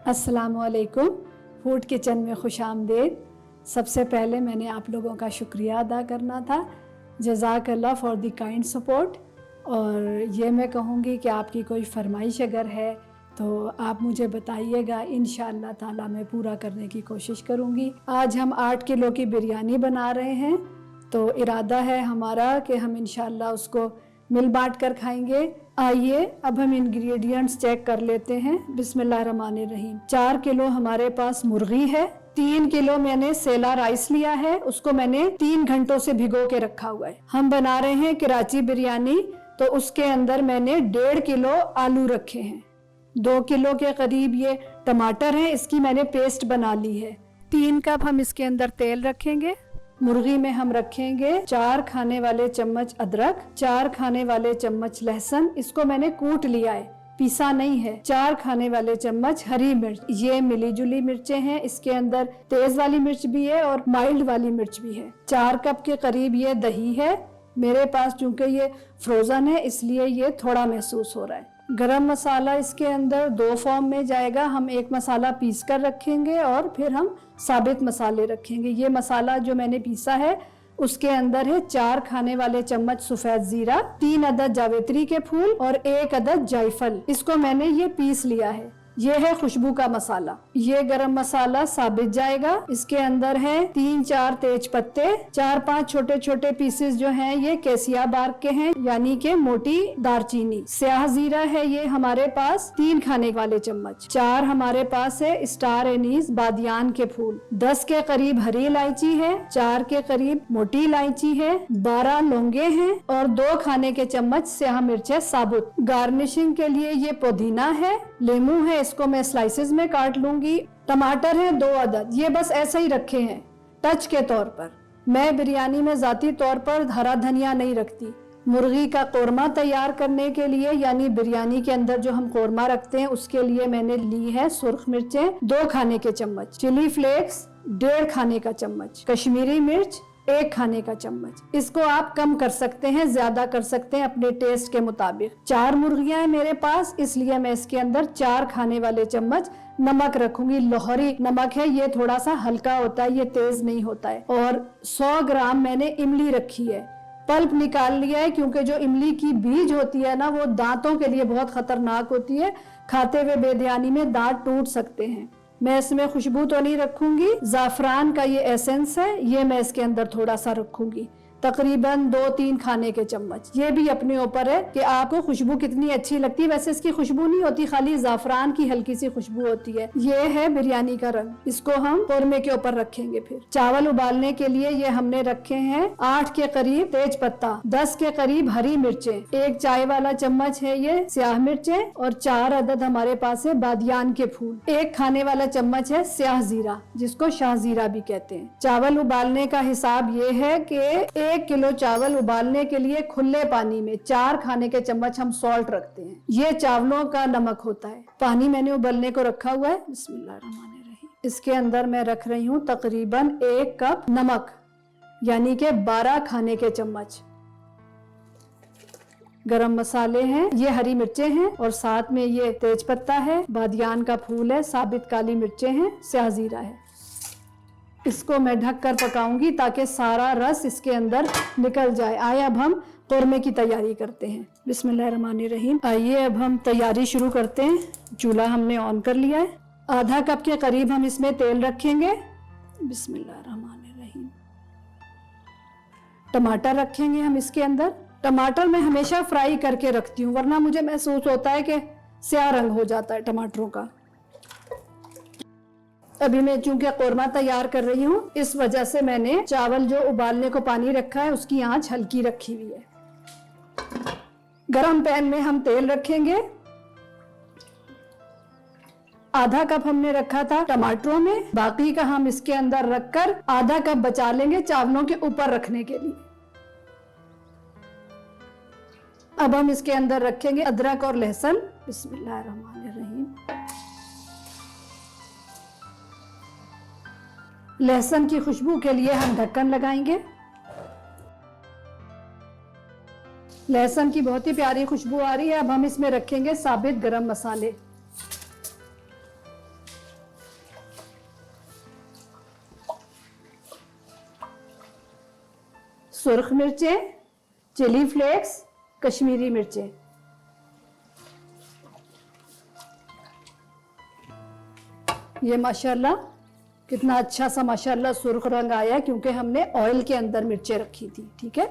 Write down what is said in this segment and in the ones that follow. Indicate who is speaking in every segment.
Speaker 1: अस्सलामुअलैकुम। Food kitchen में खुश आमदीद। सबसे पहले मैंने आप लोगों का शुक्रिया अदा करना था। जज़ाकल्लाह फॉर द काइंड सपोर्ट। और ये मैं कहूँगी कि आपकी कोई फरमाइश अगर है तो आप मुझे बताइएगा, इंशाअल्लाह ताला मैं पूरा करने की कोशिश करूँगी। आज हम 8 किलो की बिरयानी बना रहे हैं, तो इरादा है हमारा कि हम इंशाअल्लाह उसको मिल बांट कर खाएंगे। आइए अब हम इंग्रेडिएंट्स चेक कर लेते हैं। बिस्मिल्लाहिर्रहमानिर्रहीम। 4 किलो हमारे पास मुर्गी है। 3 किलो मैंने सेला राइस लिया है, उसको मैंने 3 घंटों से भिगो के रखा हुआ है। हम बना रहे हैं कराची बिरयानी, तो उसके अंदर मैंने 1.5 किलो आलू रखे हैं। 2 किलो के करीब ये टमाटर है, इसकी मैंने पेस्ट बना ली है। 3 कप हम इसके अंदर तेल रखेंगे। मुर्गी में हम रखेंगे 4 खाने वाले चम्मच अदरक, 4 खाने वाले चम्मच लहसुन, इसको मैंने कूट लिया है, पीसा नहीं है। 4 खाने वाले चम्मच हरी मिर्च, ये मिली जुली मिर्चें हैं। इसके अंदर तेज वाली मिर्च भी है और माइल्ड वाली मिर्च भी है। 4 कप के करीब ये दही है मेरे पास, चूंकि ये फ्रोजन है इसलिए ये थोड़ा महसूस हो रहा है। गरम मसाला इसके अंदर 2 फॉर्म में जाएगा। हम एक मसाला पीस कर रखेंगे और फिर हम साबित मसाले रखेंगे। ये मसाला जो मैंने पीसा है उसके अंदर है 4 खाने वाले चम्मच सफ़ेद जीरा, 3 अदद जावित्री के फूल और 1 अदद जायफल। इसको मैंने ये पीस लिया है। ये है खुशबू का मसाला। ये गरम मसाला साबित जाएगा। इसके अंदर है 3-4 तेज पत्ते, 4-5 छोटे छोटे पीसेस जो हैं ये कैसिया बार्क के हैं, यानी के मोटी दारचीनी। स्याह जीरा है ये हमारे पास 3 खाने वाले चम्मच। 4 हमारे पास है स्टार एनीस बादियान के फूल। 10 के करीब हरी इलायची है, 4 के करीब मोटी इलायची है, 12 लौंगे हैं और 2 खाने के चम्मच स्याह मिर्च है साबुत। गार्निशिंग के लिए ये पुदीना है, लेमू है, इसको मैं स्लाइसेस में काट लूंगी। टमाटर है 2 अदद, ये बस ऐसे ही रखे हैं टच के तौर पर। मैं बिरयानी में जाती तौर पर हरा धनिया नहीं रखती। मुर्गी का कोरमा तैयार करने के लिए, यानी बिरयानी के अंदर जो हम कोरमा रखते हैं, उसके लिए मैंने ली है सुर्ख मिर्चें 2 खाने के चम्मच, चिली फ्लेक्स 1.5 खाने का चम्मच, कश्मीरी मिर्च 1 खाने का चम्मच। इसको आप कम कर सकते हैं, ज्यादा कर सकते हैं अपने टेस्ट के मुताबिक। 4 मुर्गियां हैं मेरे पास, इसलिए मैं इसके अंदर 4 खाने वाले चम्मच नमक रखूंगी। लाहौरी नमक है, ये थोड़ा सा हल्का होता है, ये तेज नहीं होता है। और 100 ग्राम मैंने इमली रखी है। पल्प निकाल लिया है, क्योंकि जो इमली की बीज होती है ना, वो दांतों के लिए बहुत खतरनाक होती है। खाते हुए बेध्यानी में दांत टूट सकते हैं। मैं इसमें खुशबू तो नहीं रखूंगी। जाफरान का ये एसेंस है, ये मैं इसके अंदर थोड़ा सा रखूंगी, तकरीबन 2-3 खाने के चम्मच। ये भी अपने ऊपर है कि आपको खुशबू कितनी अच्छी लगती है। वैसे इसकी खुशबू नहीं होती, खाली जाफरान की हल्की सी खुशबू होती है। ये है बिरयानी का रंग, इसको हम कोरमे के ऊपर रखेंगे। फिर चावल उबालने के लिए ये हमने रखे हैं 8 के करीब तेज पत्ता, 10 के करीब हरी मिर्चें, 1 चाय वाला चम्मच है ये स्याह मिर्चें और 4 अदद हमारे पास है बादियान के फूल, 1 खाने वाला चम्मच है स्याह जीरा, जिसको शाह जीरा भी कहते हैं। चावल उबालने का हिसाब ये है कि 1 किलो चावल उबालने के लिए खुले पानी में 4 खाने के चम्मच हम सॉल्ट रखते हैं। ये चावलों का नमक होता है। पानी मैंने उबलने को रखा हुआ है। बिस्मिल्लाहिर्रहमानिर्रहीम। इसके अंदर मैं रख रही हूँ तकरीबन 1 कप नमक, यानी के 12 खाने के चम्मच। गरम मसाले हैं, ये हरी मिर्चें हैं और साथ में ये तेज पत्ता है, बादियान का फूल है, साबित काली मिर्चें हैं, स्याह जीरा है। इसको मैं ढक कर पकाऊंगी ताकि सारा रस इसके अंदर निकल जाए। आइए अब हम कोरमे की तैयारी करते हैं। बिस्मिल्लाहिर्रहमानिर्रहीम। आइए अब हम तैयारी शुरू करते हैं। चूल्हा हमने ऑन कर लिया है। आधा कप के करीब हम इसमें तेल रखेंगे। बिस्मिल्लाहिर्रहमानिर्रहीम। टमाटर रखेंगे हम इसके अंदर। टमाटर मैं हमेशा फ्राई करके रखती हूँ, वरना मुझे महसूस होता है कि स्याह रंग हो जाता है टमाटरों का। अभी मैं चूंकि कोरमा तैयार कर रही हूँ, इस वजह से मैंने चावल जो उबालने को पानी रखा है उसकी आंच हल्की रखी हुई है। गरम पैन में हम तेल रखेंगे। आधा कप हमने रखा था टमाटरों में, बाकी का हम इसके अंदर रखकर आधा कप बचा लेंगे चावलों के ऊपर रखने के लिए। अब हम इसके अंदर रखेंगे अदरक और लहसुन। बिस्मिल्लाहिर्रहमानिर्रहीम। लहसुन की खुशबू के लिए हम ढक्कन लगाएंगे। लहसुन की बहुत ही प्यारी खुशबू आ रही है। अब हम इसमें रखेंगे साबित गरम मसाले। सुर्ख मिर्चें, चिली फ्लेक्स, कश्मीरी मिर्चें। ये माशाल्लाह कितना अच्छा सा माशाल्लाह सुर्ख रंग आया, क्योंकि हमने ऑयल के अंदर मिर्चें रखी थी। ठीक है,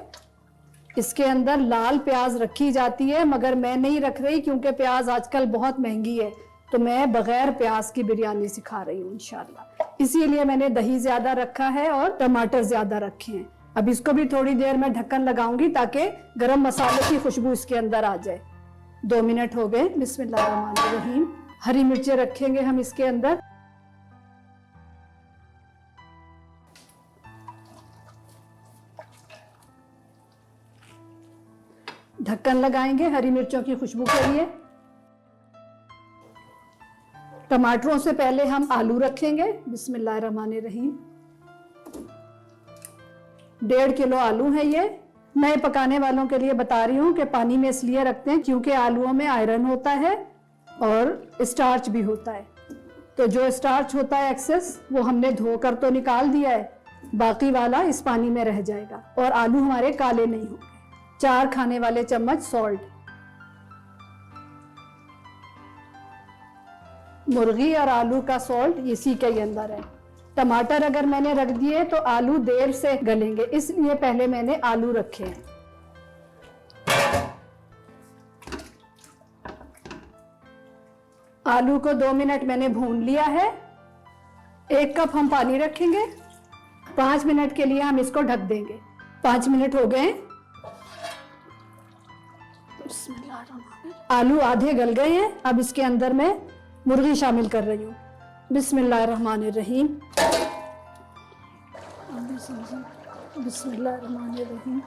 Speaker 1: इसके अंदर लाल प्याज रखी जाती है, मगर मैं नहीं रख रही क्योंकि प्याज आजकल बहुत महंगी है, तो मैं बगैर प्याज की बिरयानी सिखा रही हूँ इंशाल्लाह। इसीलिए मैंने दही ज्यादा रखा है और टमाटर ज्यादा रखे हैं। अब इसको भी थोड़ी देर में ढक्कन लगाऊंगी ताकि गरम मसाले की खुशबू इसके अंदर आ जाए। 2 मिनट हो गए। बिस्मिल्लाहिर्रहमानिर्रहीम। हरी मिर्चें रखेंगे हम इसके अंदर। ढक्कन लगाएंगे हरी मिर्चों की खुशबू के लिए। टमाटरों से पहले हम आलू रखेंगे। बिस्मिल्लाहिर्रहमानिर्रहीम। 1.5 किलो आलू है ये। नए पकाने वालों के लिए बता रही हूँ कि पानी में इसलिए रखते हैं क्योंकि आलूओं में आयरन होता है और स्टार्च भी होता है। तो जो स्टार्च होता है एक्सेस, वो हमने धोकर तो निकाल दिया है, बाकी वाला इस पानी में रह जाएगा और आलू हमारे काले नहीं होंगे। 4 खाने वाले चम्मच सॉल्ट। मुर्गी और आलू का सॉल्ट इसी के ही अंदर है। टमाटर अगर मैंने रख दिए तो आलू देर से गलेंगे, इसलिए पहले मैंने आलू रखे हैं। आलू को 2 मिनट मैंने भून लिया है। 1 कप हम पानी रखेंगे। 5 मिनट के लिए हम इसको ढक देंगे। 5 मिनट हो गए। आलू आधे गल गए हैं। अब इसके अंदर मैं मुर्गी शामिल कर रही हूँ। बिस्मिल्लाहिर्रहमानिर्रहीम। बिस्मिल्लाहिर्रहमानिर्रहीम।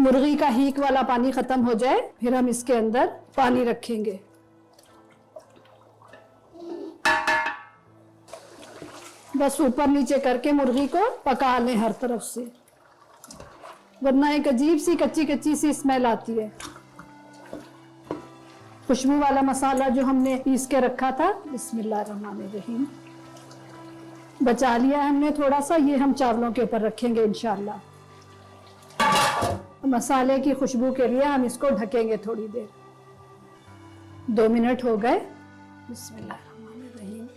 Speaker 1: मुर्गी का हीक वाला पानी खत्म हो जाए, फिर हम इसके अंदर पानी रखेंगे। बस ऊपर नीचे करके मुर्गी को पका लें हर तरफ से, वरना एक अजीब सी कच्ची कच्ची सी स्मेल आती है। खुशबू वाला मसाला जो हमने पीस के रखा था, बिस्मिल्लाहिर्रहमानिर्रहीम, बचा लिया हमने थोड़ा सा, ये हम चावलों के ऊपर रखेंगे इंशाल्लाह। मसाले की खुशबू के लिए हम इसको ढकेंगे थोड़ी देर। 2 मिनट हो गए। बिस्मिल्लाहिर्रहमानिर्रहीम।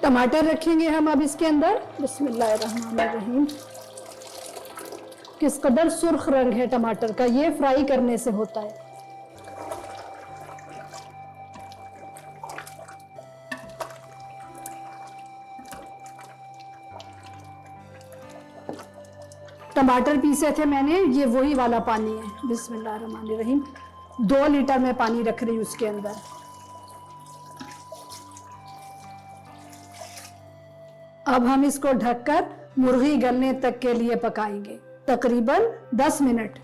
Speaker 1: टमाटर रखेंगे हम अब इसके अंदर। बिस्मिल्लाहिर्रहमानिर्रहीम। किस कदर सुर्ख रंग है टमाटर का, ये फ्राई करने से होता है। टमाटर पीसे थे मैंने, ये वही वाला पानी है। बिस्मिल्लाहिर्रहमानिर्रहीम। 2 लीटर में पानी रख रही हूँ उसके अंदर। अब हम इसको ढककर मुर्गी गलने तक के लिए पकाएंगे, तकरीबन 10 मिनट।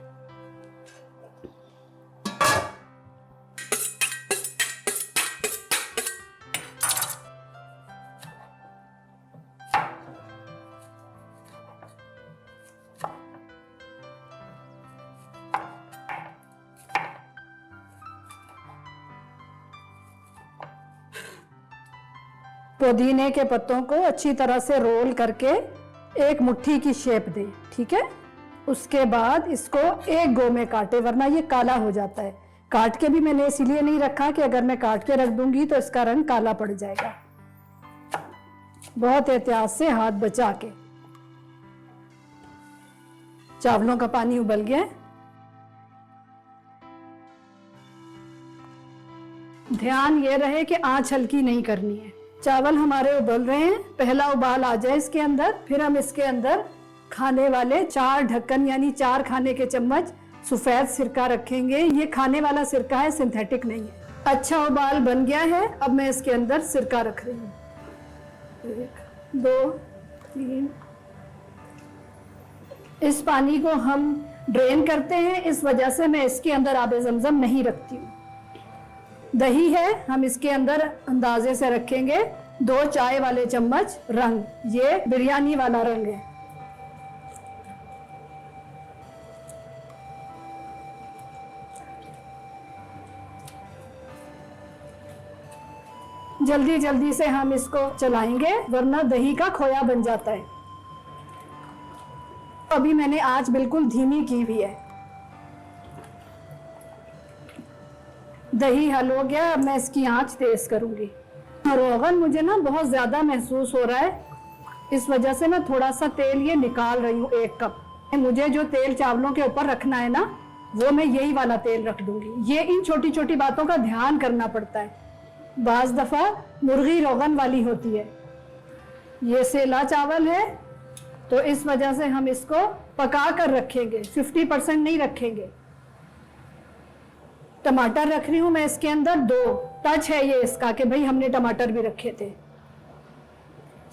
Speaker 1: पुदीने के पत्तों को अच्छी तरह से रोल करके एक मुट्ठी की शेप दें। ठीक है, उसके बाद इसको एक गो में काटे, वरना ये काला हो जाता है। काट के भी मैंने इसीलिए नहीं रखा कि अगर मैं काट के रख दूंगी तो इसका रंग काला पड़ जाएगा। बहुत एहतियात से हाथ बचा के। चावलों का पानी उबल गया है। ध्यान ये रहे कि आंच हल्की नहीं करनी है। चावल हमारे उबल रहे हैं, पहला उबाल आ जाए इसके अंदर, फिर हम इसके अंदर खाने वाले 4 ढक्कन यानी 4 खाने के चम्मच सफेद सिरका रखेंगे। ये खाने वाला सिरका है, सिंथेटिक नहीं है। अच्छा उबाल बन गया है। अब मैं इसके अंदर सिरका रख रही हूँ। 1 2 3। इस पानी को हम ड्रेन करते हैं, इस वजह से मैं इसके अंदर आबे ज़मज़म नहीं रखती हूँ। दही है, हम इसके अंदर अंदाजे से रखेंगे 2 चाय वाले चम्मच रंग, ये बिरयानी वाला रंग है। जल्दी जल्दी से हम इसको चलाएंगे वरना दही का खोया बन जाता है। अभी मैंने आंच बिल्कुल धीमी की हुई है। दही हल हो गया, अब मैं इसकी आंच तेज करूंगी। रोगन मुझे ना बहुत ज़्यादा महसूस हो रहा है, इस वजह से मैं थोड़ा सा तेल ये निकाल रही हूँ 1 कप। मुझे जो तेल चावलों के ऊपर रखना है ना, वो मैं यही वाला तेल रख दूंगी। ये इन छोटी छोटी बातों का ध्यान करना पड़ता है। बाज़ दफ़ा मुर्गी रोगन वाली होती है, ये सेला चावल है, तो इस वजह से हम इसको पका कर रखेंगे, 50% नहीं रखेंगे। टमाटर रख रही हूँ मैं इसके अंदर 2, टच है ये इसका कि भाई हमने टमाटर भी रखे थे।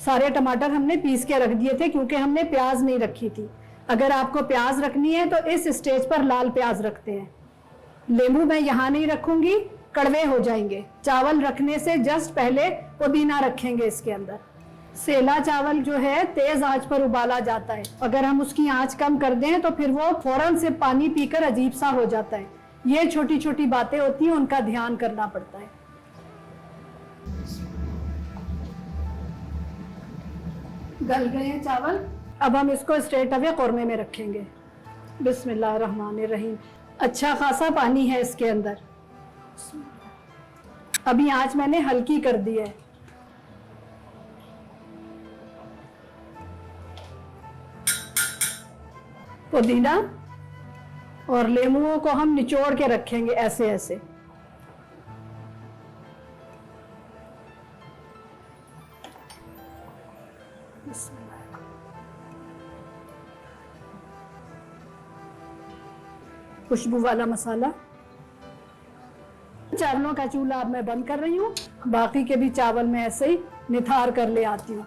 Speaker 1: सारे टमाटर हमने पीस के रख दिए थे क्योंकि हमने प्याज नहीं रखी थी। अगर आपको प्याज रखनी है तो इस स्टेज पर लाल प्याज रखते हैं। लेमू मैं यहाँ नहीं रखूंगी, कड़वे हो जाएंगे। चावल रखने से जस्ट पहले पुदीना रखेंगे इसके अंदर। सेला चावल जो है तेज आंच पर उबाला जाता है, अगर हम उसकी आंच कम कर दें तो फिर वो फौरन से पानी पीकर अजीब सा हो जाता है। ये छोटी छोटी बातें होती हैं, उनका ध्यान करना पड़ता है। गल गए हैं चावल, अब हम इसको स्ट्रेट अवे कौरमे में रखेंगे। बिस्मिल्लाहिर्रहमानिर्रहीम। अच्छा खासा पानी है इसके अंदर। अभी आंच मैंने हल्की कर दी है। पुदीना और लेमुओं को हम निचोड़ के रखेंगे ऐसे ऐसे। खुशबू वाला मसाला। चावलों का चूल्हा अब मैं बंद कर रही हूँ। बाकी के भी चावल मैं ऐसे ही निथार कर ले आती हूँ।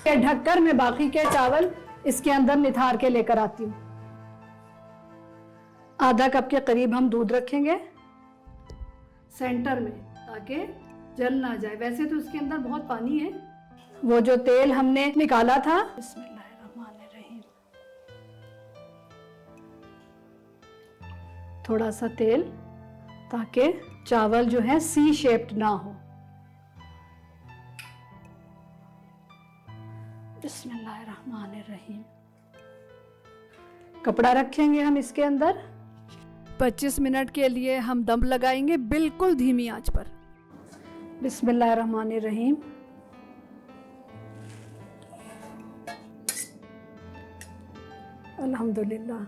Speaker 1: ढककर मैं बाकी के चावल इसके अंदर निथार के लेकर आती हूँ। आधा कप के करीब हम दूध रखेंगे सेंटर में ताकि जल ना जाए। वैसे तो इसके अंदर बहुत पानी है। वो जो तेल हमने निकाला था, बिस्मिल्लाहिर्रहमानिर्रहीम, थोड़ा सा तेल ताकि चावल जो है सी शेप्ड ना हो। बिस्मिल्लाहिर्रहमानिर्रहीम। कपड़ा रखेंगे हम इसके अंदर। 25 मिनट के लिए हम दम लगाएंगे बिल्कुल धीमी आंच पर। बिस्मिल्लाहिर्रहमानिर्रहीम। अल्हम्दुलिल्लाह।